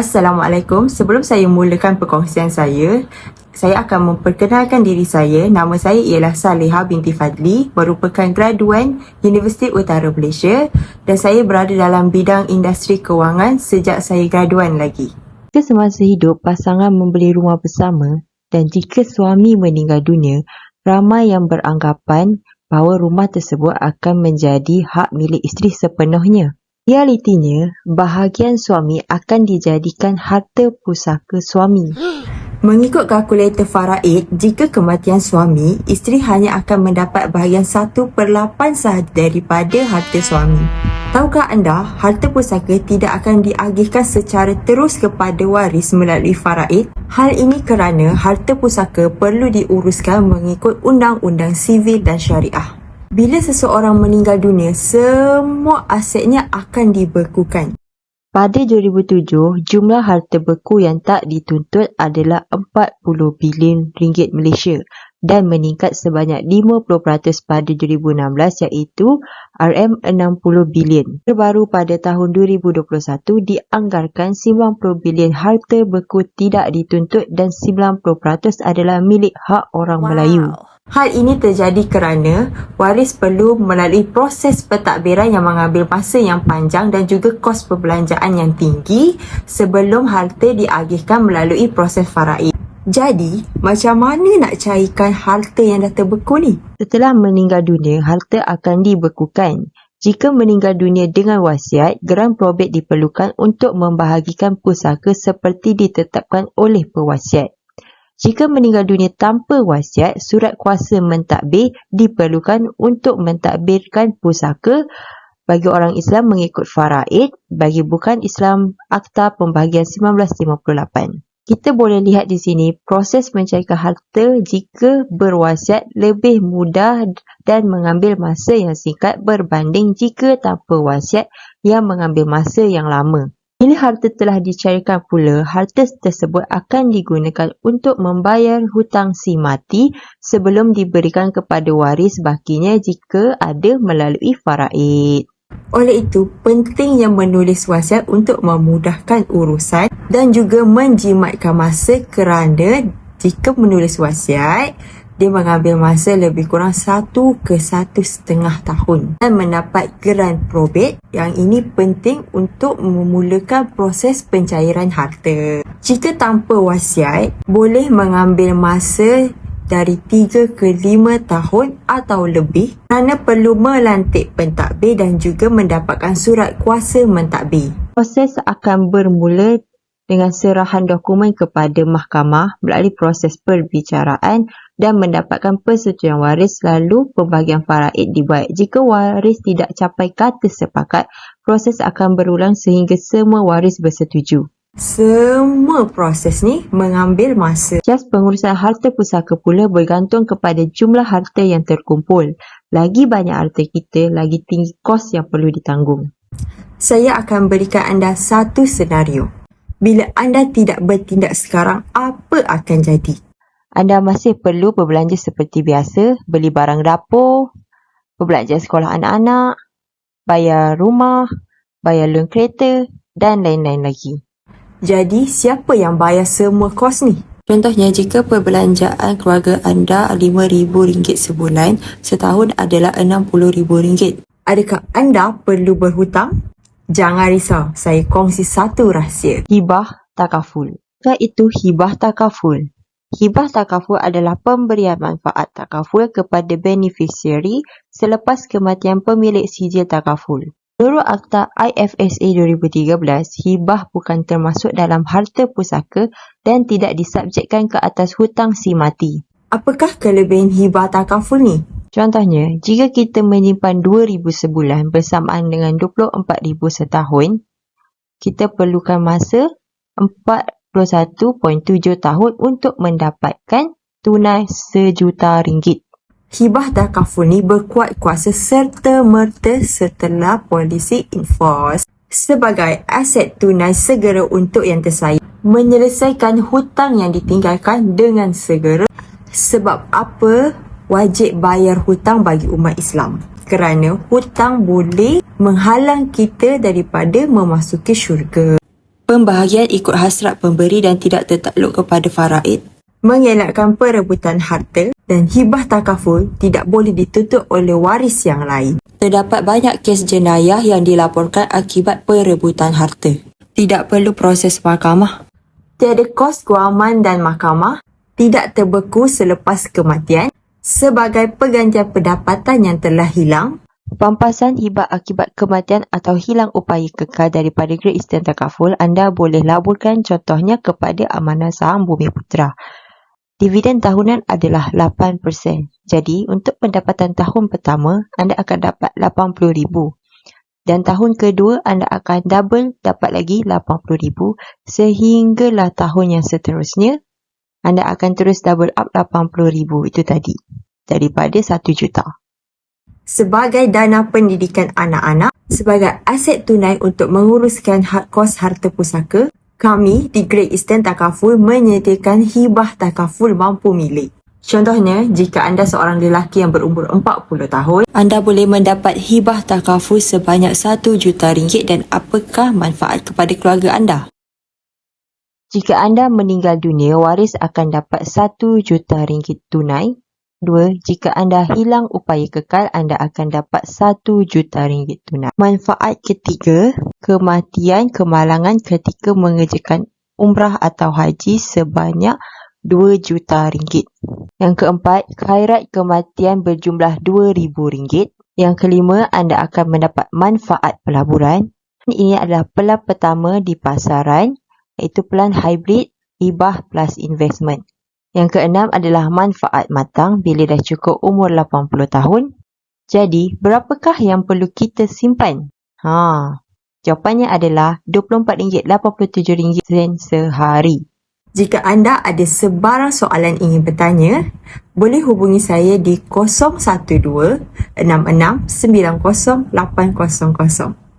Assalamualaikum. Sebelum saya mulakan perkongsian saya akan memperkenalkan diri saya. Nama saya ialah Saleha binti Fadli, merupakan graduan Universiti Utara Malaysia dan saya berada dalam bidang industri kewangan sejak saya graduan lagi. Jika semasa hidup pasangan membeli rumah bersama dan jika suami meninggal dunia, ramai yang beranggapan bahawa rumah tersebut akan menjadi hak milik isteri sepenuhnya. Realitinya, bahagian suami akan dijadikan harta pusaka suami. Mengikut kalkulator faraid, jika kematian suami, isteri hanya akan mendapat bahagian 1/8 sahaja daripada harta suami. Tahukah anda, harta pusaka tidak akan diagihkan secara terus kepada waris melalui faraid? Hal ini kerana harta pusaka perlu diuruskan mengikut undang-undang sivil dan syariah. Bila seseorang meninggal dunia, semua asetnya akan dibekukan. Pada 2007, jumlah harta beku yang tak dituntut adalah 40 bilion ringgit Malaysia dan meningkat sebanyak 50% pada 2016 iaitu RM60 bilion. Terbaru pada tahun 2021 dianggarkan 90 bilion harta beku tidak dituntut dan 90% adalah milik hak orang Melayu. Hal ini terjadi kerana waris perlu melalui proses pentadbiran yang mengambil masa yang panjang dan juga kos perbelanjaan yang tinggi sebelum harta diagihkan melalui proses faraid. Jadi, macam mana nak cairkan harta yang dah terbeku ni? Setelah meninggal dunia, harta akan dibekukan. Jika meninggal dunia dengan wasiat, geran probate diperlukan untuk membahagikan pusaka seperti ditetapkan oleh pewasiat. Jika meninggal dunia tanpa wasiat, surat kuasa mentadbir diperlukan untuk mentadbirkan pusaka bagi orang Islam mengikut faraid, bagi bukan Islam Akta Pembahagian 1958. Kita boleh lihat di sini proses mencairkan harta jika berwasiat lebih mudah dan mengambil masa yang singkat berbanding jika tanpa wasiat yang mengambil masa yang lama. Bila harta telah dicairkan pula, harta tersebut akan digunakan untuk membayar hutang si mati sebelum diberikan kepada waris bakinya jika ada melalui faraid. Oleh itu, pentingnya menulis wasiat untuk memudahkan urusan dan juga menjimatkan masa kerana jika menulis wasiat, dia mengambil masa lebih kurang 1 ke 1,5 tahun dan mendapat geran probate yang ini penting untuk memulakan proses pencairan harta. Jika tanpa wasiat, boleh mengambil masa dari 3 ke 5 tahun atau lebih kerana perlu melantik pentadbir dan juga mendapatkan surat kuasa mentadbir. Proses akan bermula dengan serahan dokumen kepada mahkamah melalui proses perbicaraan dan mendapatkan persetujuan waris lalu pembahagian faraid dibuat. Jika waris tidak capai kata sepakat, proses akan berulang sehingga semua waris bersetuju. Semua proses ni mengambil masa. Jas pengurusan harta pusaka pula bergantung kepada jumlah harta yang terkumpul. Lagi banyak harta kita, lagi tinggi kos yang perlu ditanggung. Saya akan berikan anda satu senario. Bila anda tidak bertindak sekarang, apa akan jadi? Anda masih perlu berbelanja seperti biasa, beli barang dapur, berbelanja sekolah anak-anak, bayar rumah, bayar loan kereta dan lain-lain lagi. Jadi, siapa yang bayar semua kos ni? Contohnya, jika perbelanjaan keluarga anda RM5,000 sebulan, setahun adalah RM60,000. Adakah anda perlu berhutang? Jangan risau, saya kongsi satu rahsia. Hibah takaful. Iaitu hibah takaful. Hibah takaful adalah pemberian manfaat takaful kepada beneficiary selepas kematian pemilik sijil takaful. Menurut Akta IFSA 2013, hibah bukan termasuk dalam harta pusaka dan tidak disubjekkan ke atas hutang si mati. Apakah kelebihan hibah takaful ni? Contohnya, jika kita menyimpan RM2,000 sebulan bersamaan dengan RM24,000 setahun, kita perlukan masa 41.7 tahun untuk mendapatkan tunai RM1,000,000. Hibah takaful ni berkuat kuasa serta-merta setelah polisi enforce sebagai aset tunai segera untuk yang tersayang, menyelesaikan hutang yang ditinggalkan dengan segera. Sebab apa wajib bayar hutang bagi umat Islam? Kerana hutang boleh menghalang kita daripada memasuki syurga. Pembahagian ikut hasrat pemberi dan tidak tertakluk kepada faraid. Mengelakkan perebutan harta dan hibah takaful tidak boleh dituntut oleh waris yang lain. Terdapat banyak kes jenayah yang dilaporkan akibat perebutan harta. Tidak perlu proses mahkamah. Tiada kos guaman dan mahkamah. Tidak terbeku selepas kematian sebagai penggantian pendapatan yang telah hilang. Pampasan hibah akibat kematian atau hilang upaya kekal daripada Great Eastern Takaful anda boleh laburkan contohnya kepada Amanah Saham Bumiputera. Dividen tahunan adalah 8%. Jadi, untuk pendapatan tahun pertama, anda akan dapat RM80,000. Dan tahun kedua, anda akan double dapat lagi RM80,000 sehinggalah tahun yang seterusnya, anda akan terus double up RM80,000 itu tadi. Daripada RM1 juta. Sebagai dana pendidikan anak-anak, sebagai aset tunai untuk menguruskan kos harta pusaka, kami di Great Eastern Takaful menyediakan hibah takaful mampu milik. Contohnya, jika anda seorang lelaki yang berumur 40 tahun, anda boleh mendapat hibah takaful sebanyak RM1 juta dan apakah manfaat kepada keluarga anda? Jika anda meninggal dunia, waris akan dapat RM1 juta tunai. 2. Jika anda hilang upaya kekal, anda akan dapat RM1 juta tunai. Manfaat ketiga, kematian kemalangan ketika mengerjakan umrah atau haji sebanyak RM2 juta. Yang keempat, khairat kematian berjumlah RM2,000. Yang kelima, anda akan mendapat manfaat pelaburan. Ini adalah pelan pertama di pasaran, iaitu pelan hybrid, hibah plus investment. Yang keenam adalah manfaat matang bila dah cukup umur 80 tahun. Jadi, berapakah yang perlu kita simpan? Jawapannya adalah RM24.87 sehari. Jika anda ada sebarang soalan ingin bertanya, boleh hubungi saya di 012 66 90 800.